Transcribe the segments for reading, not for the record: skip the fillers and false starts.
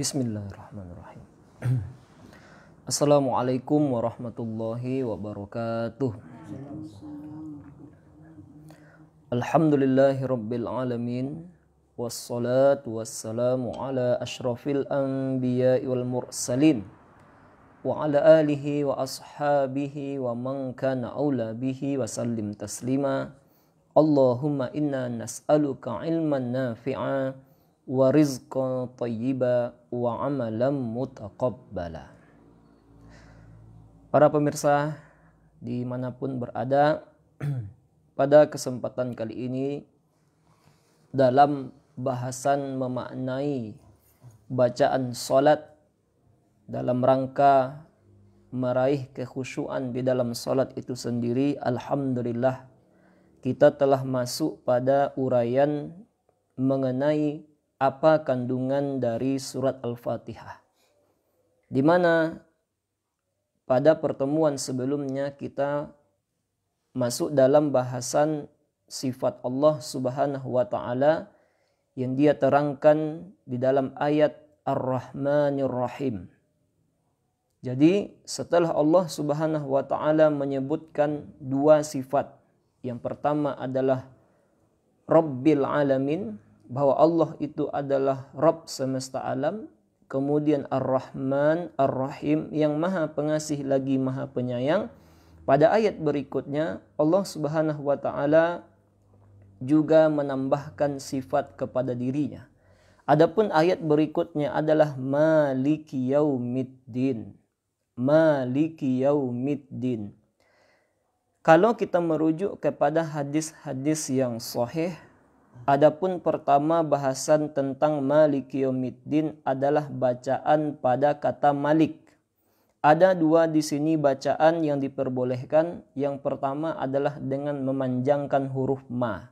Bismillahirrahmanirrahim. Assalamualaikum warahmatullahi wabarakatuh. Alhamdulillahi rabbil alamin. Wassalatu wassalamu ala ashrafil anbiya'i wal mursalin. Wa ala alihi wa ashabihi wa man kana awla bihi wa sallim taslima. Allahumma inna nas'aluka ilman nafi'a wa rizqan thayyiba wa amalan mutaqabbala. Para pemirsa dimanapun berada, pada kesempatan kali ini dalam bahasan memaknai bacaan salat dalam rangka meraih kekhusyuan di dalam salat itu sendiri, alhamdulillah kita telah masuk pada uraian mengenai apa kandungan dari surat Al-Fatihah, di mana pada pertemuan sebelumnya kita masuk dalam bahasan sifat Allah Subhanahu wa Ta'ala yang dia terangkan di dalam ayat Ar-Rahmanir Rahim. Jadi setelah Allah Subhanahu wa Ta'ala menyebutkan dua sifat, yang pertama adalah Rabbil Alamin, bahwa Allah itu adalah Rabb semesta alam. Kemudian Ar-Rahman, Ar-Rahim, yang maha pengasih lagi maha penyayang. Pada ayat berikutnya Allah Subhanahu wa Ta'ala juga menambahkan sifat kepada dirinya. Adapun ayat berikutnya adalah Maliki Yaumiddin. Maliki Yaumiddin. Kalau kita merujuk kepada hadis-hadis yang sahih, adapun pertama bahasan tentang Maliki Yaumiddin adalah bacaan pada kata Malik. Ada dua di sini bacaan yang diperbolehkan. Yang pertama adalah dengan memanjangkan huruf ma.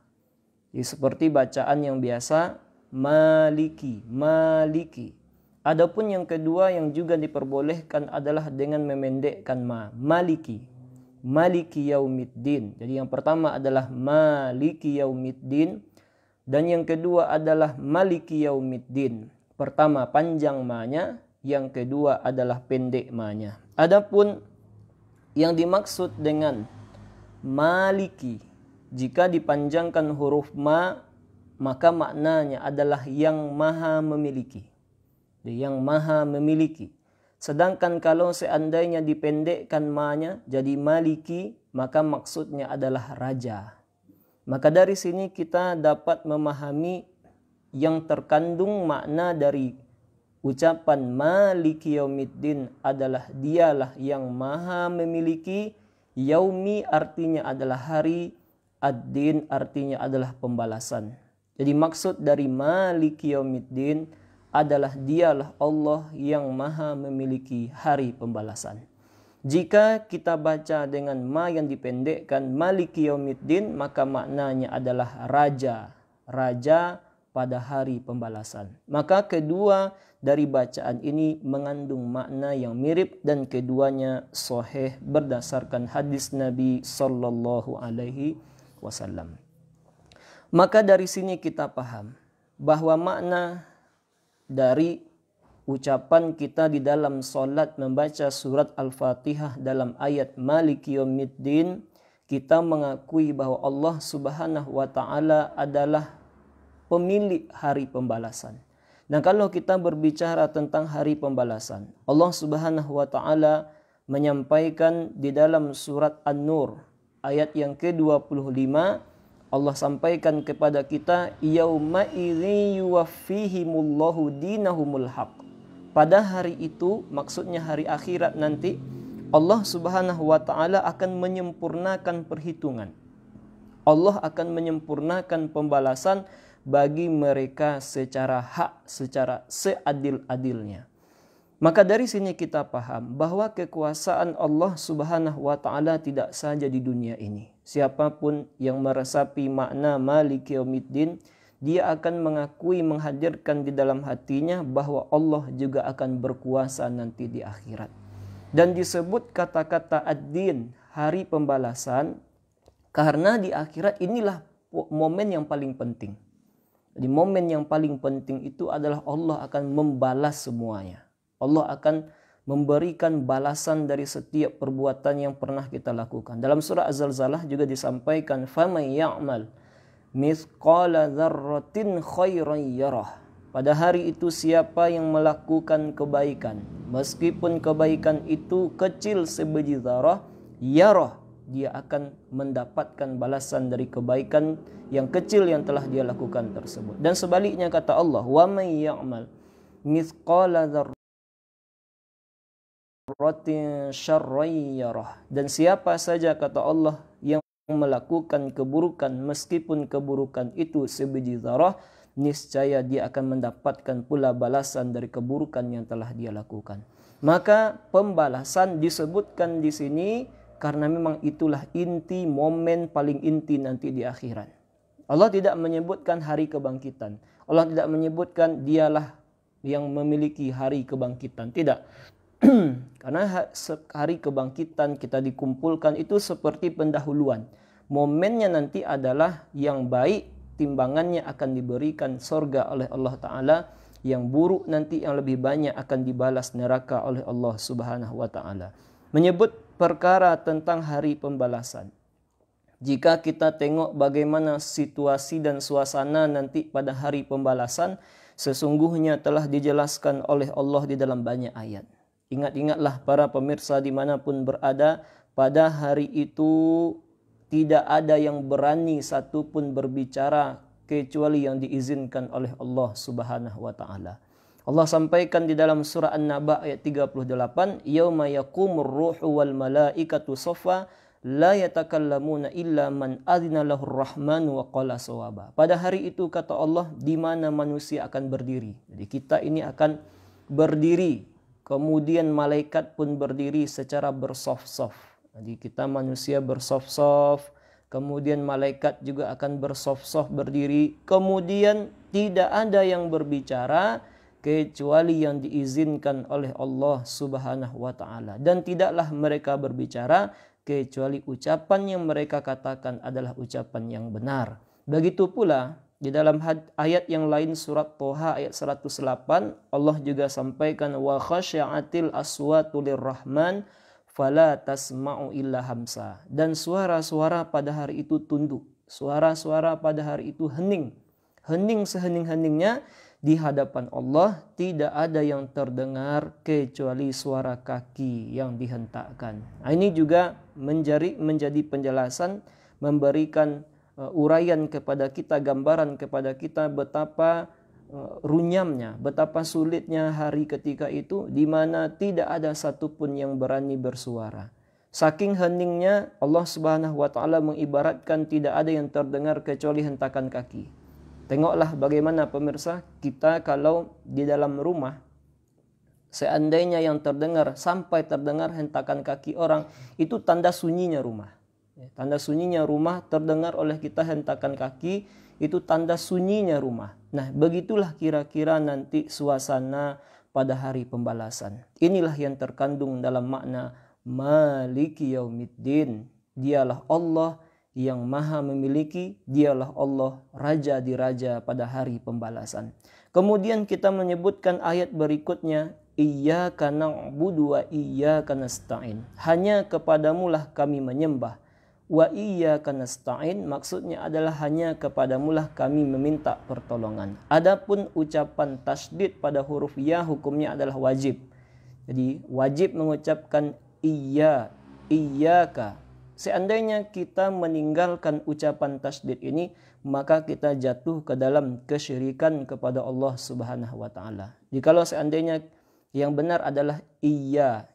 Jadi seperti bacaan yang biasa, Maliki, Maliki. Adapun yang kedua yang juga diperbolehkan adalah dengan memendekkan ma, Maliki, Maliki Yaumiddin. Jadi yang pertama adalah Maliki Yaumiddin. Dan yang kedua adalah Maliki Yaumiddin. Pertama panjang ma-nya, yang kedua adalah pendek ma-nya. Adapun yang dimaksud dengan Maliki, jika dipanjangkan huruf ma, maka maknanya adalah yang maha memiliki. Yang maha memiliki. Sedangkan kalau seandainya dipendekkan ma-nya jadi Maliki, maka maksudnya adalah raja. Maka dari sini kita dapat memahami yang terkandung makna dari ucapan Maliki Yaumiddin adalah dialah yang maha memiliki. Yaumi artinya adalah hari, ad-din artinya adalah pembalasan. Jadi maksud dari Maliki Yaumiddin adalah dialah Allah yang maha memiliki hari pembalasan. Jika kita baca dengan ma yang dipendekkan Maliki Yaumiddin, maka maknanya adalah raja, raja pada hari pembalasan. Maka kedua dari bacaan ini mengandung makna yang mirip dan keduanya sahih berdasarkan hadis Nabi sallallahu alaihi wasallam. Maka dari sini kita paham bahwa makna dari ucapan kita di dalam solat membaca surat Al-Fatihah dalam ayat Maliki Yaumiddin, kita mengakui bahwa Allah Subhanahu wa Ta'ala adalah pemilik hari pembalasan. Dan kalau kita berbicara tentang hari pembalasan, Allah Subhanahu wa Ta'ala menyampaikan di dalam surat An-Nur ayat yang ke-25, Allah sampaikan kepada kita, yauma idzi yuwaffihimullahu dinahumul haq. Pada hari itu, maksudnya hari akhirat nanti, Allah Subhanahu wa Ta'ala akan menyempurnakan perhitungan. Allah akan menyempurnakan pembalasan bagi mereka secara hak, secara seadil-adilnya. Maka dari sini kita paham bahwa kekuasaan Allah Subhanahu wa Ta'ala tidak saja di dunia ini. Siapapun yang meresapi makna Maliki Yaumiddin, dia akan mengakui, menghadirkan di dalam hatinya bahwa Allah juga akan berkuasa nanti di akhirat. Dan disebut kata-kata ad-din, hari pembalasan, karena di akhirat inilah momen yang paling penting. Jadi momen yang paling penting itu adalah Allah akan membalas semuanya. Allah akan memberikan balasan dari setiap perbuatan yang pernah kita lakukan. Dalam surah Az-Zalzalah juga disampaikan, "Faman ya'mal mithqala dzarratin khairan yarah." Pada hari itu siapa yang melakukan kebaikan, meskipun kebaikan itu kecil sebiji zarah, yarah, dia akan mendapatkan balasan dari kebaikan yang kecil yang telah dia lakukan tersebut. Dan sebaliknya kata Allah, "Wa may ya'mal mithqala dzarratin syarran yarah." Dan siapa saja kata Allah yang melakukan keburukan meskipun keburukan itu sebiji zarah, niscaya dia akan mendapatkan pula balasan dari keburukan yang telah dia lakukan. Maka pembalasan disebutkan di sini karena memang itulah inti, momen paling inti nanti di akhirat. Allah tidak menyebutkan hari kebangkitan. Allah tidak menyebutkan dialah yang memiliki hari kebangkitan. Tidak. Karena hari kebangkitan kita dikumpulkan itu seperti pendahuluan. Momennya nanti adalah yang baik, timbangannya akan diberikan surga oleh Allah Ta'ala. Yang buruk nanti yang lebih banyak akan dibalas neraka oleh Allah Subhanahu wa Ta'ala. Menyebut perkara tentang hari pembalasan. Jika kita tengok bagaimana situasi dan suasana nanti pada hari pembalasan, sesungguhnya telah dijelaskan oleh Allah di dalam banyak ayat. Ingat-ingatlah para pemirsa dimanapun berada, pada hari itu tidak ada yang berani satupun berbicara kecuali yang diizinkan oleh Allah Subhanahu wa Ta'ala. Allah sampaikan di dalam surah An-Naba ayat 38, "Yauma yaqumur ruhu wal malaikatu saffa la yatakallamuna illa man adzina lahur rahmanu wa qala shawaba." Pada hari itu kata Allah, di mana manusia akan berdiri. Jadi kita ini akan berdiri, kemudian malaikat pun berdiri secara bersaf-saf. Jadi kita manusia bersaf-saf, kemudian malaikat juga akan bersaf-saf berdiri, kemudian tidak ada yang berbicara kecuali yang diizinkan oleh Allah Subhanahu wa Ta'ala. Dan tidaklah mereka berbicara kecuali ucapan yang mereka katakan adalah ucapan yang benar. Begitu pula di dalam ayat yang lain surat Toha ayat 108 Allah juga sampaikan, "Wa khasya'atil aswatu lirrahman fala tasma'u illa hamsa." Dan suara-suara pada hari itu tunduk. Suara-suara pada hari itu hening. Hening sehening-heningnya. Di hadapan Allah tidak ada yang terdengar kecuali suara kaki yang dihentakkan. Nah, ini juga menjadi penjelasan, memberikan uraian kepada kita, gambaran kepada kita betapa runyamnya, betapa sulitnya hari ketika itu, di mana tidak ada satupun yang berani bersuara. Saking heningnya, Allah Subhanahu wa Ta'ala mengibaratkan tidak ada yang terdengar kecuali hentakan kaki. Tengoklah bagaimana pemirsa, kita kalau di dalam rumah, seandainya yang terdengar sampai terdengar hentakan kaki orang, itu tanda sunyinya rumah. Tanda sunyinya rumah, terdengar oleh kita hentakan kaki, itu tanda sunyinya rumah. Nah, begitulah kira-kira nanti suasana pada hari pembalasan. Inilah yang terkandung dalam makna Maliki Yaumiddin. Dialah Allah yang maha memiliki, dialah Allah Raja di Raja pada hari pembalasan. Kemudian kita menyebutkan ayat berikutnya, Iyyaka na'budu wa iyyaka nasta'in. Hanya kepadamulah kami menyembah. Wa iyyaka nasta'in maksudnya adalah hanya kepadamulah kami meminta pertolongan. Adapun ucapan tasydid pada huruf ya hukumnya adalah wajib. Jadi wajib mengucapkan iyyaka. Seandainya kita meninggalkan ucapan tasydid ini, maka kita jatuh ke dalam kesyirikan kepada Allah Subhanahu wa Ta'ala. Jikalau seandainya yang benar adalah iya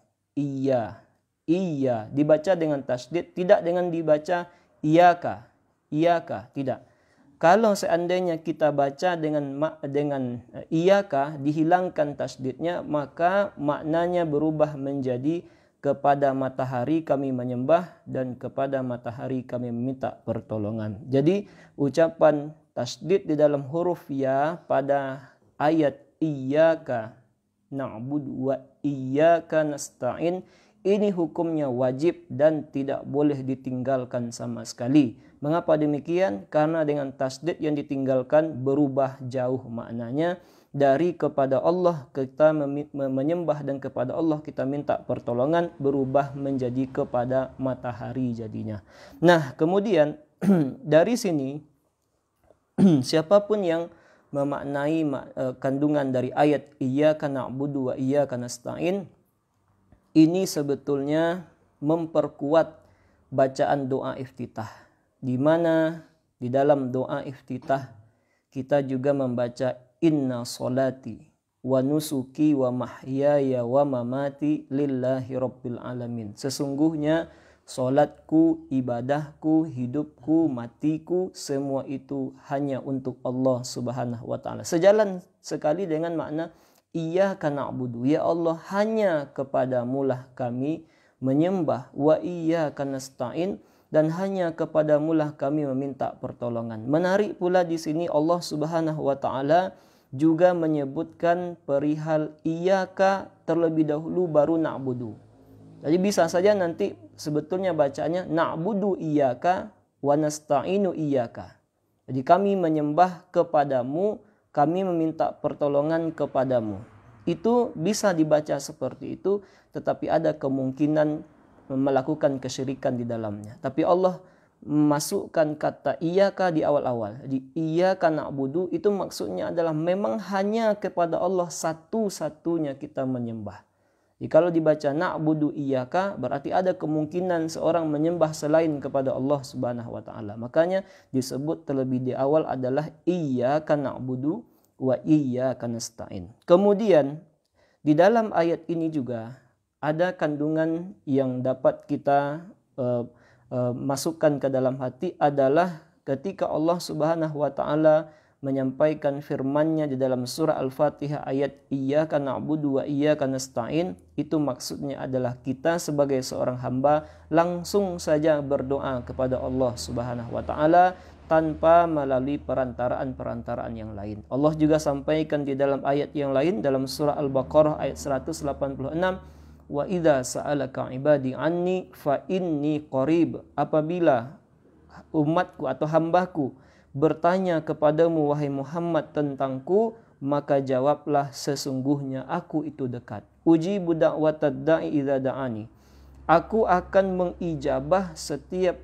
dibaca dengan tasydid, tidak dengan dibaca iyaka, tidak. Kalau seandainya kita baca dengan iyaka, dihilangkan tasydidnya, maka maknanya berubah menjadi kepada matahari kami menyembah dan kepada matahari kami meminta pertolongan. Jadi ucapan tasydid di dalam huruf ya pada ayat iyyaka na'budu wa iyyaka nasta'in ini hukumnya wajib dan tidak boleh ditinggalkan sama sekali. Mengapa demikian? Karena dengan tasdid yang ditinggalkan berubah jauh maknanya. Dari kepada Allah kita menyembah dan kepada Allah kita minta pertolongan, berubah menjadi kepada matahari jadinya. Nah, kemudian dari sini siapapun yang memaknai kandungan dari ayat iyyaka na'budu wa iyyaka nasta'in, ini sebetulnya memperkuat bacaan doa iftitah, di mana di dalam doa iftitah kita juga membaca inna solati wa nusuki wa mahyaya wa mamati lillahi rabbil alamin. Sesungguhnya solatku, ibadahku, hidupku, matiku, semua itu hanya untuk Allah subhanahu wa ta'ala. Sejalan sekali dengan makna iyyaka na'budu, ya Allah hanya kepadamulah kami menyembah, wa iyyaka nasta'in, dan hanya kepadamulah kami meminta pertolongan. Menarik pula di sini Allah subhanahu wa ta'ala juga menyebutkan perihal iyyaka terlebih dahulu baru na'budu. Jadi bisa saja nanti sebetulnya bacanya na'budu iyyaka wa nasta'inu iyyaka. Jadi kami menyembah kepadamu, kami meminta pertolongan kepadamu. Itu bisa dibaca seperti itu, tetapi ada kemungkinan melakukan kesyirikan di dalamnya. Tapi Allah masukkan kata iyyaka di awal-awal. Jadi iyyaka na'budu itu maksudnya adalah memang hanya kepada Allah satu-satunya kita menyembah. Jadi kalau dibaca na'budu iyyaka berarti ada kemungkinan seorang menyembah selain kepada Allah Subhanahu wa taala. Makanya disebut terlebih di awal adalah iyyaka na'budu wa iyyaka nasta'in. Kemudian di dalam ayat ini juga ada kandungan yang dapat kita masukkan ke dalam hati, adalah ketika Allah Subhanahu wa taala menyampaikan firman-Nya di dalam surah Al-Fatihah ayat iyyaka na'budu wa iyyaka nasta'in, itu maksudnya adalah kita sebagai seorang hamba langsung saja berdoa kepada Allah Subhanahu wa taala tanpa melalui perantaraan-perantaraan yang lain. Allah juga sampaikan di dalam ayat yang lain dalam surah Al-Baqarah ayat 186, wa idza sa'alaka ibadi anni fa inni qarib. Apabila umatku atau hambaku bertanya kepadamu wahai Muhammad tentangku, maka jawablah sesungguhnya aku itu dekat. Ujibu da'watad da'i idza da'ani. Aku akan mengijabah setiap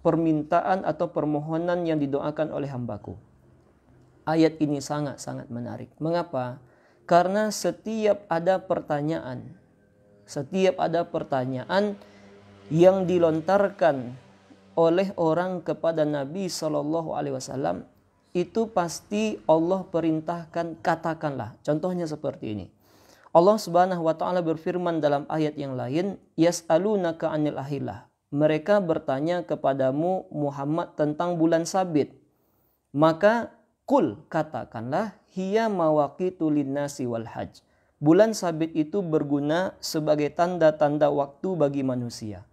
permintaan atau permohonan yang didoakan oleh hambaku. Ayat ini sangat-sangat menarik. Mengapa? Karena setiap ada pertanyaan yang dilontarkan oleh orang kepada Nabi SAW, itu pasti Allah perintahkan katakanlah. Contohnya seperti ini. Allah Subhanahu wa taala berfirman dalam ayat yang lain, yas'alunaka 'anil ahillah. Mereka bertanya kepadamu Muhammad tentang bulan sabit. Maka kul, katakanlah, hiya mawaqitu linnasi wal hajj. Bulan sabit itu berguna sebagai tanda-tanda waktu bagi manusia.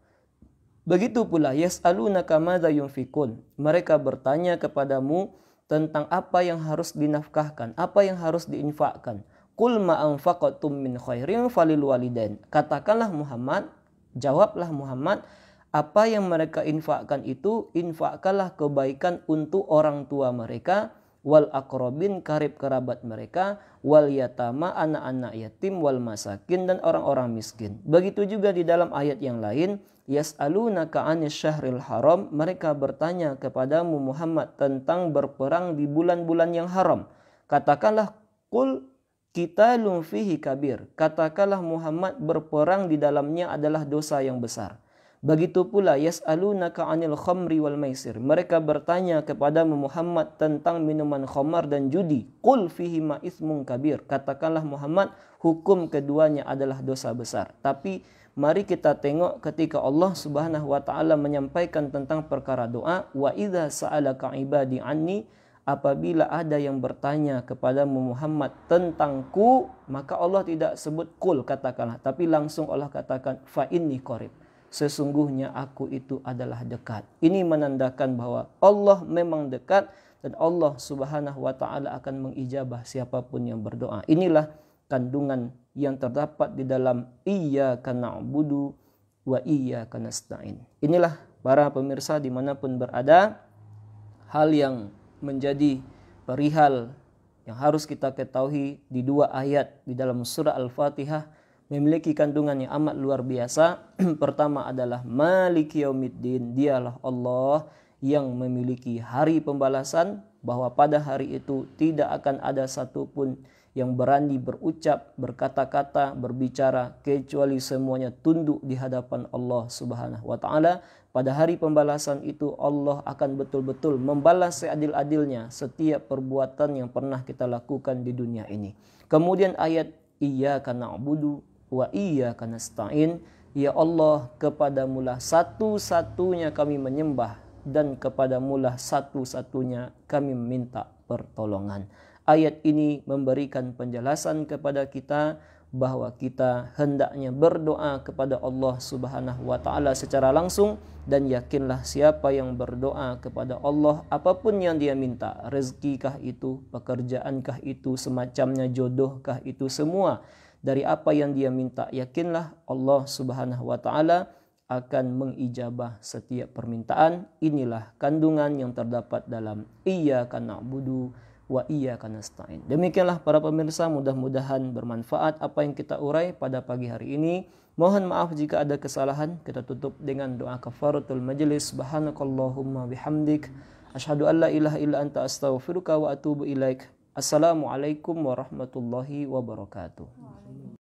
Begitu pula yas'alunaka madza yunfikun. Mereka bertanya kepadamu tentang apa yang harus dinafkahkan, apa yang harus diinfakkan. Qul ma anfaqtum min khairin falil walidain. Katakanlah Muhammad, jawablah Muhammad, apa yang mereka infakkan itu infakkanlah kebaikan untuk orang tua mereka, wal aqrabin, karib kerabat mereka, wal yatama, anak-anak yatim, wal masakin, dan orang-orang miskin. Begitu juga di dalam ayat yang lain, yas'alunaka 'anil syahril haram. Mereka bertanya kepadamu Muhammad tentang berperang di bulan-bulan yang haram. Katakanlah qul qitalun fihi kabir. Katakanlah Muhammad, berperang di dalamnya adalah dosa yang besar. Begitu pula yas'alunaka 'anil khamri wal maisir. Mereka bertanya kepada Muhammad tentang minuman khamar dan judi. Qul fihi ma itsmun kabir. Katakanlah Muhammad, hukum keduanya adalah dosa besar. Tapi mari kita tengok ketika Allah Subhanahu wa taala menyampaikan tentang perkara doa, wa idza sa'alaka ibadi anni, apabila ada yang bertanya kepadamu Muhammad tentangku, maka Allah tidak sebut qul, katakanlah, tapi langsung Allah katakan fa inni qarib. Sesungguhnya aku itu adalah dekat. Ini menandakan bahwa Allah memang dekat dan Allah Subhanahu wa taala akan mengijabah siapapun yang berdoa. Inilah kandungan yang terdapat di dalam iyyaka na'budu wa iyyaka nasta'in. Inilah para pemirsa dimanapun berada, hal yang menjadi perihal yang harus kita ketahui di dua ayat di dalam surah Al-Fatihah memiliki kandungan yang amat luar biasa. Pertama adalah Maliki Yaumiddin, dialah Allah yang memiliki hari pembalasan, bahwa pada hari itu tidak akan ada satupun yang berani berucap, berkata-kata, berbicara kecuali semuanya tunduk di hadapan Allah Subhanahu wa taala. Pada hari pembalasan itu Allah akan betul-betul membalas seadil-adilnya setiap perbuatan yang pernah kita lakukan di dunia ini. Kemudian ayat Iyyaka na'budu wa iyyaka nasta'in, ya Allah, kepadamulah satu-satunya kami menyembah dan kepadamulah satu-satunya kami meminta pertolongan. Ayat ini memberikan penjelasan kepada kita bahwa kita hendaknya berdoa kepada Allah Subhanahu wa taala secara langsung, dan yakinlah siapa yang berdoa kepada Allah apapun yang dia minta, rezekikah itu, pekerjaankah itu, semacamnya jodohkah itu, semua dari apa yang dia minta, yakinlah Allah Subhanahu wa taala akan mengijabah setiap permintaan. Inilah kandungan yang terdapat dalam Iyyaka na'budu wa iyyaka nasta'in. Demikianlah para pemirsa, mudah-mudahan bermanfaat apa yang kita urai pada pagi hari ini. Mohon maaf jika ada kesalahan. Kita tutup dengan doa kafaratul majlis. Subhanakallahumma bihamdik, asyhadu an la ilaha illa anta astaghfiruka wa atubu ilaik. Assalamualaikum warahmatullahi wabarakatuh.